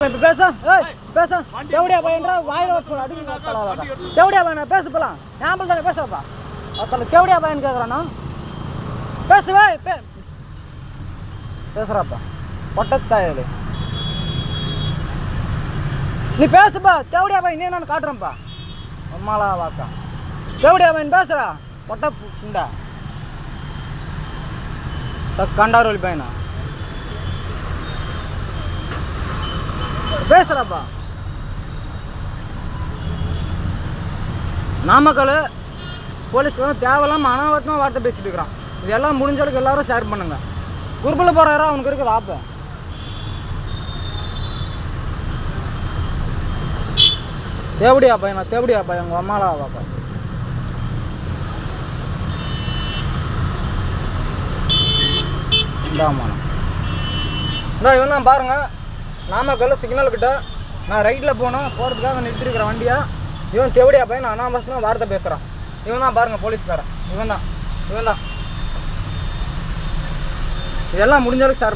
பேச பேச தேவடியா பையன்றா வாயில வச்சு அடிக்க தேவடியா பையனா பேச போலாம் ஞாபகம் தானே பேசுறப்பா ஒருத்தர் தேவடியா பையன் கேட்குறானா பேசுவே பேசுறாப்பா பொட்டத்தாயலு நீ பேசுப்பா தேவடியா பையன் நீ நான் காட்டுறேன்ப்பா அம்மாலா வாக்கா தேவடியா பையன் பேசுறா பொட்ட புண்டா கண்டார் வழி பையனா பேசுறாப்பா நாமக்கல் போலீஸ்காரன் தேவையில்லாம அனாவட்டமாக வார்த்தை பேசிட்டு இருக்கிறான். இதெல்லாம் முடிஞ்சளவுக்கு எல்லாரும் ஷேர் பண்ணுங்க. குரூப்பில் போகிறாரா அவனுக்கு இருக்குது ஆப்பை. தேவடியா பையனா தேவடியா பையன் உங்கள் அம்மாலா வாப்பா இந்தாம்மா இந்தா இவன் தான் பாருங்கள் நாமக்கல் சிக்னல் கிட்ட நான் ரைட்டில் போகிறதுக்காக நிறுத்திருக்கிற வண்டியா இவன் தேவடியா பையன் அனாவசியமாக வார்த்தை பேசுகிறான். இவன் தான் பாருங்கள் போலீஸ்காரன் இவன் தான் இதெல்லாம் முடிஞ்சளவுக்கு சார்